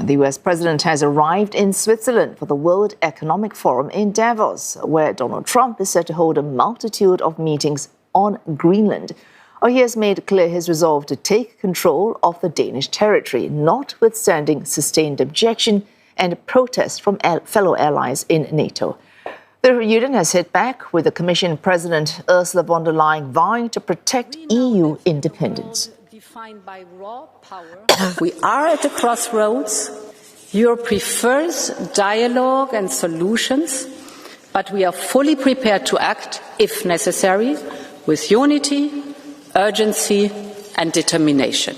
The US president has arrived in Switzerland for the World Economic Forum in Davos, where Donald Trump is set to hold a multitude of meetings on Greenland. He has made clear his resolve to take control of the Danish territory, notwithstanding sustained objection and protest from fellow allies in NATO. The union has hit back, with the Commission President Ursula von der Leyen vowing to protect EU independence. Defined by raw power. We are at a crossroads. Europe prefers dialogue and solutions, but we are fully prepared to act, if necessary, with unity, urgency and determination.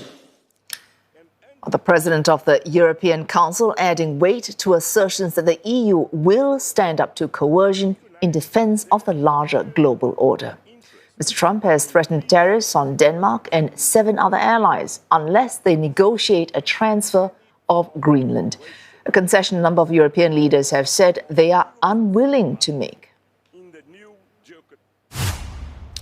The President of the European Council adding weight to assertions that the EU will stand up to coercion in defense of the larger global order. Mr. Trump has threatened tariffs on Denmark and 7 other allies unless they negotiate a transfer of Greenland, a concession a number of European leaders have said they are unwilling to make.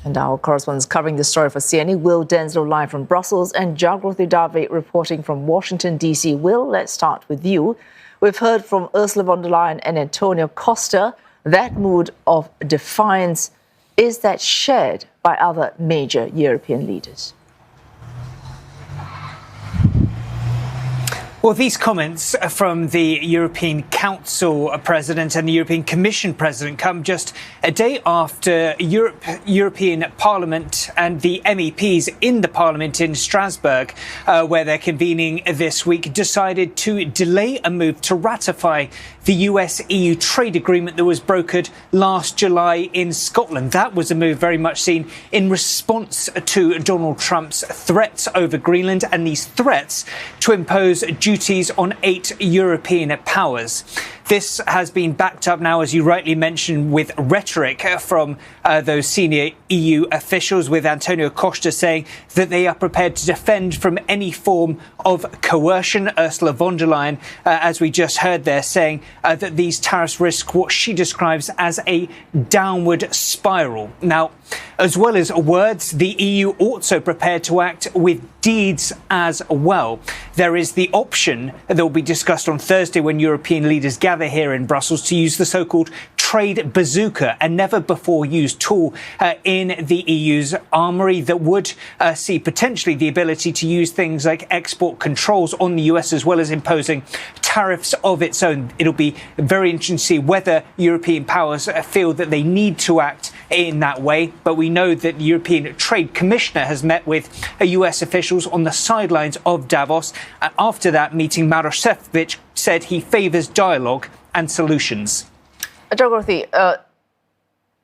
And our correspondents covering the story for CNN, Will Denselow live from Brussels and Jagruti Dave reporting from Washington, D.C. Will, let's start with you. We've heard from Ursula von der Leyen and Antonio Costa. That mood of defiance, is that shared by other major European leaders? Well, these comments from the European Council President and the European Commission President come just a day after European Parliament and the MEPs in the Parliament in Strasbourg, where they're convening this week, decided to delay a move to ratify the US-EU trade agreement that was brokered last July in Scotland. That was a move very much seen in response to Donald Trump's threats over Greenland and these threats to impose duties on 8 European powers. This has been backed up now, as you rightly mentioned, with rhetoric from those senior EU officials, with Antonio Costa saying that they are prepared to defend from any form of coercion. Ursula von der Leyen, as we just heard there, saying that these tariffs risk what she describes as a downward spiral. Now, as well as words, the EU also prepared to act with deeds as well. There is the option that will be discussed on Thursday when European leaders gather here in Brussels to use the so-called trade bazooka, a never-before-used tool in the EU's armoury that would see potentially the ability to use things like export controls on the US, as well as imposing tariffs of its own. It'll be very interesting to see whether European powers feel that they need to act in that way. But we know that the European Trade Commissioner has met with US officials on the sidelines of Davos. And after that meeting, Maroš Šefčovič said he favours dialogue and solutions. Jagruti,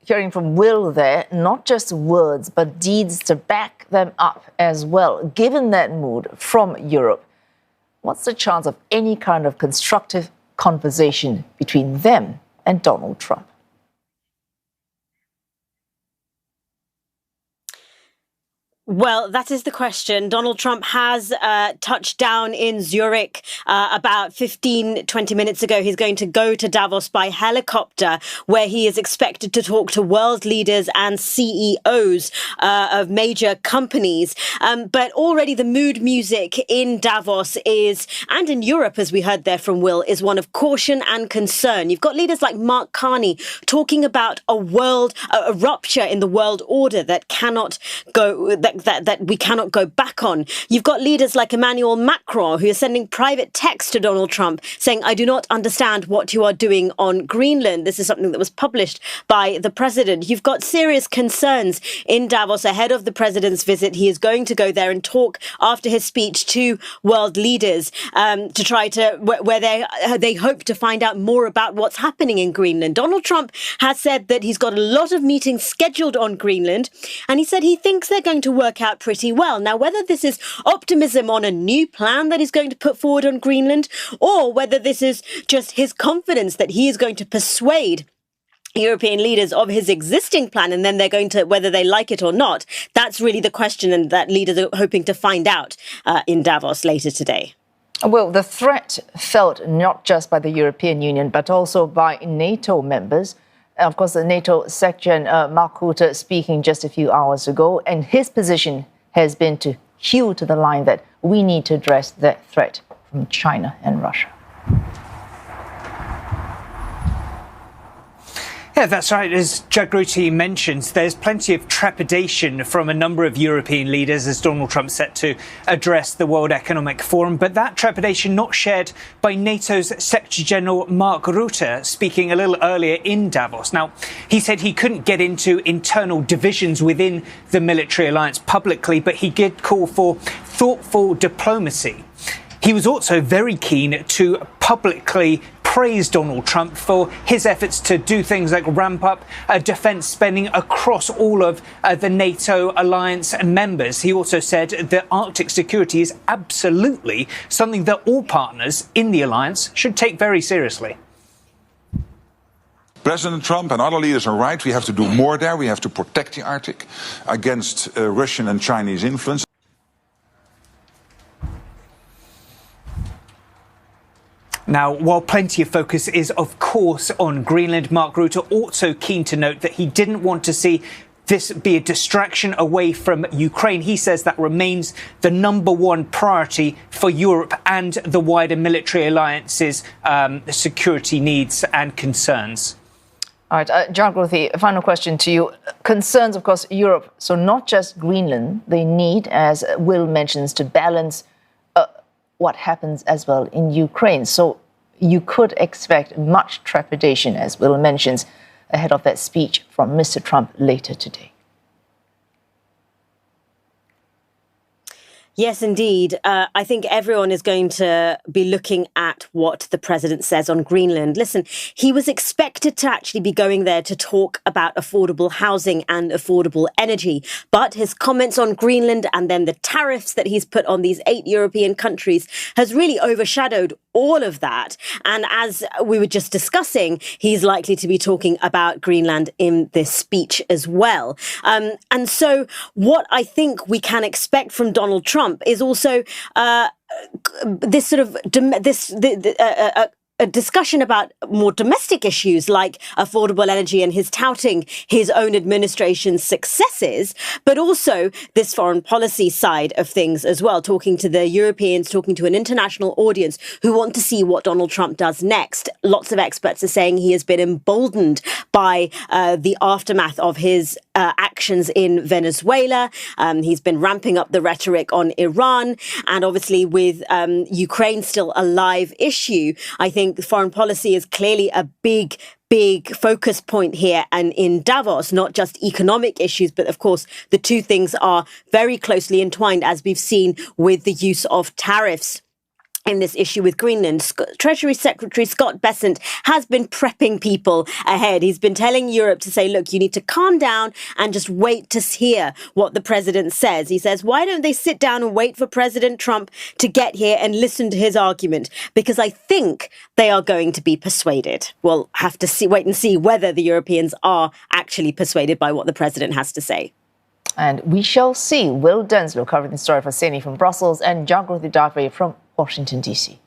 hearing from Will there, not just words, but deeds to back them up as well. Given that mood from Europe, what's the chance of any kind of constructive conversation between them and Donald Trump? Well, that is the question. Donald Trump has touched down in Zurich about 20 minutes ago. He's going to go to Davos by helicopter, where he is expected to talk to world leaders and CEOs of major companies. But already the mood music in Davos is, and in Europe, as we heard there from Will, is one of caution and concern. You've got leaders like Mark Carney talking about a rupture in the world order that cannot go, that we cannot go back on. You've got leaders like Emmanuel Macron, who is sending private texts to Donald Trump saying, I do not understand what you are doing on Greenland. This is something that was published by the president. You've got serious concerns in Davos ahead of the president's visit. He is going to go there and talk after his speech to world leaders to try to, where they hope to find out more about what's happening in Greenland. Donald Trump has said that he's got a lot of meetings scheduled on Greenland, and he said he thinks they're going to work out pretty well. Now, whether this is optimism on a new plan that he's going to put forward on Greenland, or whether this is just his confidence that he is going to persuade European leaders of his existing plan, and then they're going to, whether they like it or not, that's really the question, and that leaders are hoping to find out in Davos later today. Well, the threat felt not just by the European Union, but also by NATO members. Of course, the NATO Secretary Mark Rutte speaking just a few hours ago, and his position has been to hew to the line that we need to address that threat from China and Russia. Yeah, that's right. As Jagruti mentions, there's plenty of trepidation from a number of European leaders as Donald Trump set to address the World Economic Forum. But that trepidation not shared by NATO's Secretary General Mark Rutte, speaking a little earlier in Davos. Now, he said he couldn't get into internal divisions within the military alliance publicly, but he did call for thoughtful diplomacy. He was also very keen to publicly praise Donald Trump for his efforts to do things like ramp up defence spending across all of the NATO alliance members. He also said that Arctic security is absolutely something that all partners in the alliance should take very seriously. President Trump and other leaders are right. We have to do more there. We have to protect the Arctic against Russian and Chinese influence. Now, while plenty of focus is, of course, on Greenland, Mark Rutte also keen to note that he didn't want to see this be a distraction away from Ukraine. He says that remains the #1 priority for Europe and the wider military alliance's security needs and concerns. All right, Jagruti, a final question to you. Concerns, of course, Europe, so not just Greenland, they need, as Will mentions, to balance what happens as well in Ukraine. So you could expect much trepidation, as Will mentions, ahead of that speech from Mr. Trump later today. Yes, indeed. I think everyone is going to be looking at what the president says on Greenland. Listen, he was expected to actually be going there to talk about affordable housing and affordable energy. But his comments on Greenland and then the tariffs that he's put on these 8 European countries has really overshadowed all of that. And as we were just discussing, he's likely to be talking about Greenland in this speech as well. And so what I think we can expect from Donald Trump is also this sort of a discussion about more domestic issues like affordable energy and his touting his own administration's successes, but also this foreign policy side of things as well, talking to the Europeans, talking to an international audience who want to see what Donald Trump does next. Lots of experts are saying he has been emboldened by the aftermath of his actions in Venezuela. He's been ramping up the rhetoric on Iran. And obviously with Ukraine still a live issue, I think foreign policy is clearly a big focus point here and in Davos, not just economic issues, but of course the two things are very closely entwined, as we've seen with the use of tariffs in this issue with Greenland. Treasury Secretary Scott Bessent has been prepping people ahead. He's been telling Europe to say, look, you need to calm down and just wait to hear what the president says. He says, why don't they sit down and wait for President Trump to get here and listen to his argument? Because I think they are going to be persuaded. We'll have to wait and see whether the Europeans are actually persuaded by what the president has to say. And we shall see. Will Denselow covering the story for CNE from Brussels and Jagruti Dave from Washington, D.C.